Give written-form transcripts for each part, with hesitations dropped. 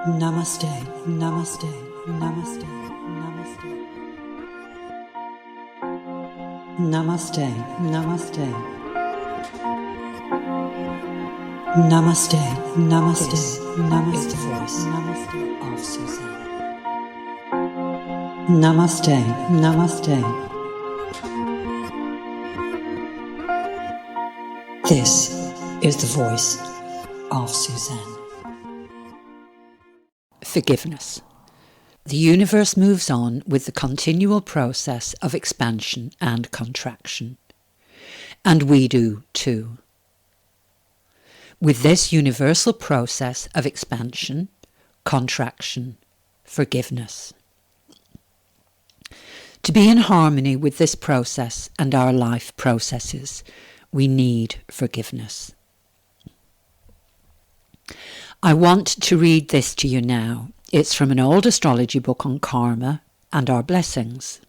Namaste, Namaste, Namaste, Namaste. Namaste, Namaste. Namaste, Namaste, Namaste, Namaste of SuZen. Namaste, Namaste. This is the voice of SuZen. Forgiveness. The universe moves on with the continual process of expansion and contraction. And we do too. With this universal process of expansion, contraction, forgiveness. To be in harmony with this process and our life processes, we need forgiveness. I want to read this to you now. It's from an old astrology book on karma and our blessings,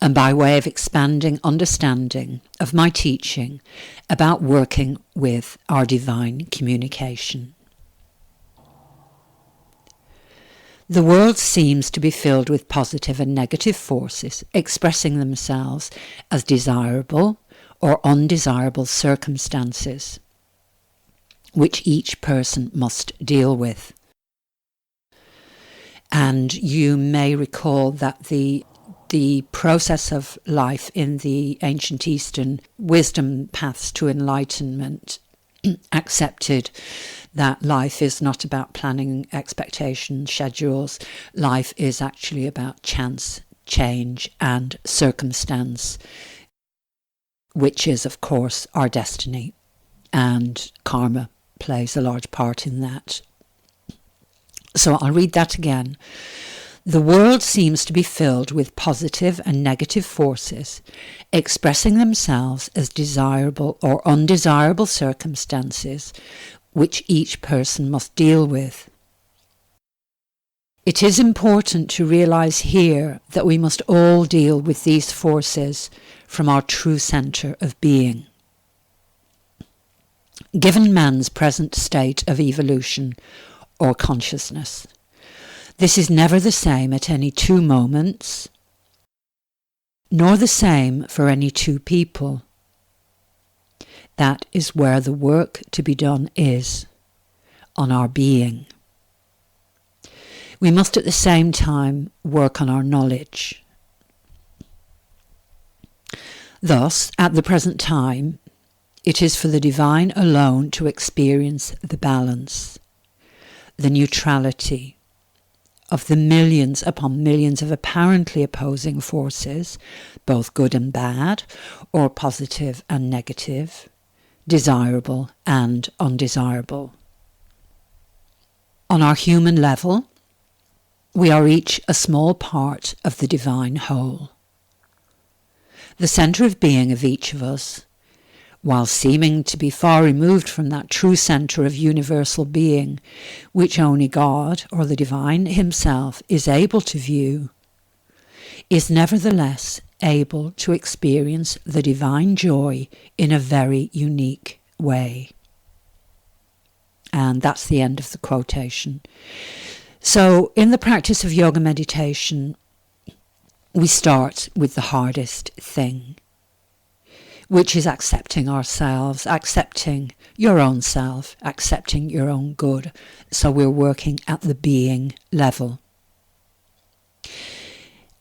and by way of expanding understanding of my teaching about working with our divine communication. The world seems to be filled with positive and negative forces expressing themselves as desirable or undesirable circumstances, which each person must deal with. And you may recall that the process of life in the ancient Eastern wisdom paths to enlightenment accepted that life is not about planning, expectations, schedules. Life is actually about chance, change, and circumstance, which is, of course, our destiny, and karma plays a large part in that. So I'll read that again. The world seems to be filled with positive and negative forces expressing themselves as desirable or undesirable circumstances which each person must deal with. It is important to realize here that we must all deal with these forces from our true center of being. Given man's present state of evolution or consciousness, this is never the same at any two moments, nor the same for any two people. That is where the work to be done is, on our being. We must at the same time work on our knowledge. Thus, at the present time, it is for the divine alone to experience the balance, the neutrality of the millions upon millions of apparently opposing forces, both good and bad, or positive and negative, desirable and undesirable. On our human level, we are each a small part of the divine whole. The centre of being of each of us, while seeming to be far removed from that true centre of universal being, which only God or the divine himself is able to view, is nevertheless able to experience the divine joy in a very unique way. And that's the end of the quotation. So in the practice of yoga meditation, we start with the hardest thing, which is accepting ourselves, accepting your own self, accepting your own good. So we're working at the being level.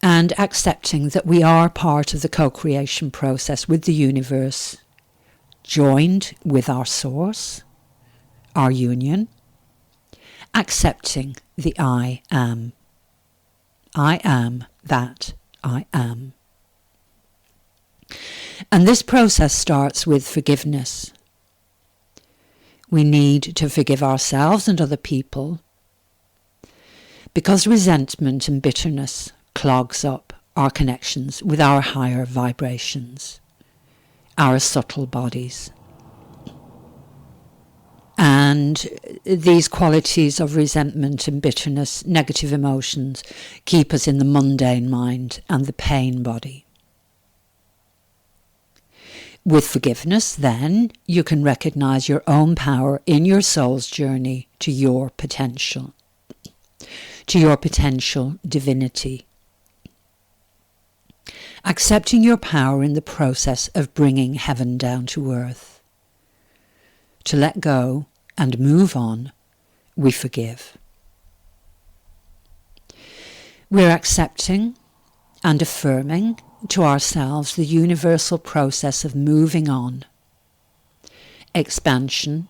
And accepting that we are part of the co-creation process with the universe, joined with our source, our union. Accepting the I am. I am that I am. And this process starts with forgiveness. We need to forgive ourselves and other people because resentment and bitterness clogs up our connections with our higher vibrations, our subtle bodies. And these qualities of resentment and bitterness, negative emotions, keep us in the mundane mind and the pain body. With forgiveness, then, you can recognize your own power in your soul's journey to your potential. to your potential divinity. Accepting your power in the process of bringing heaven down to earth. To let go and move on, we forgive. We're accepting and affirming to ourselves the universal process of moving on, expansion,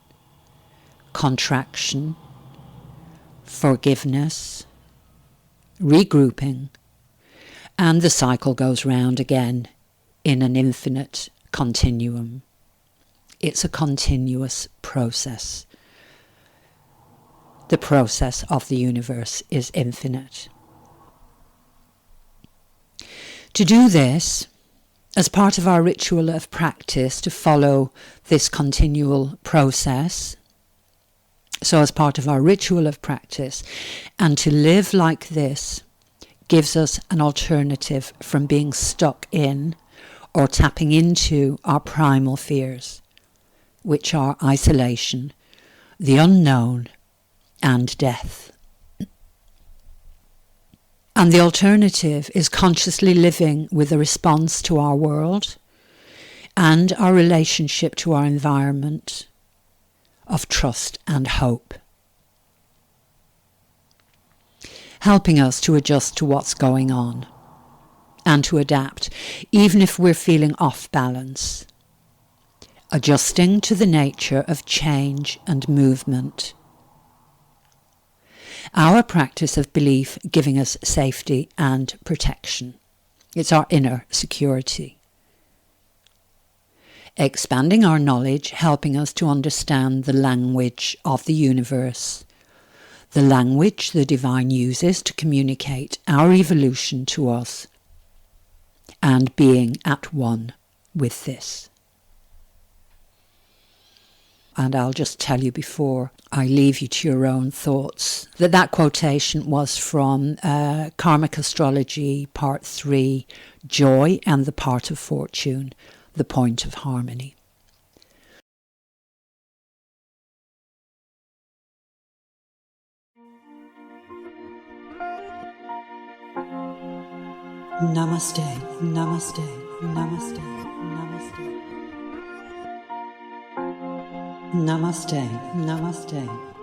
contraction, forgiveness, regrouping, and the cycle goes round again in an infinite continuum. It's a continuous process. The process of the universe is infinite. To do this, as part of our ritual of practice, to follow this continual process, so as part of our ritual of practice, and to live like this gives us an alternative from being stuck in or tapping into our primal fears, which are isolation, the unknown, and death. And the alternative is consciously living with a response to our world and our relationship to our environment of trust and hope, helping us to adjust to what's going on and to adapt, even if we're feeling off balance, adjusting to the nature of change and movement. Our practice of belief giving us safety and protection. It's our inner security. Expanding our knowledge, helping us to understand the language of the universe, the language the divine uses to communicate our evolution to us, and being at one with this. And I'll just tell you before I leave you to your own thoughts that quotation was from Karmic Astrology Part 3, Joy and the Part of Fortune, the Point of Harmony. Namaste, namaste, namaste, namaste. Namaste, namaste,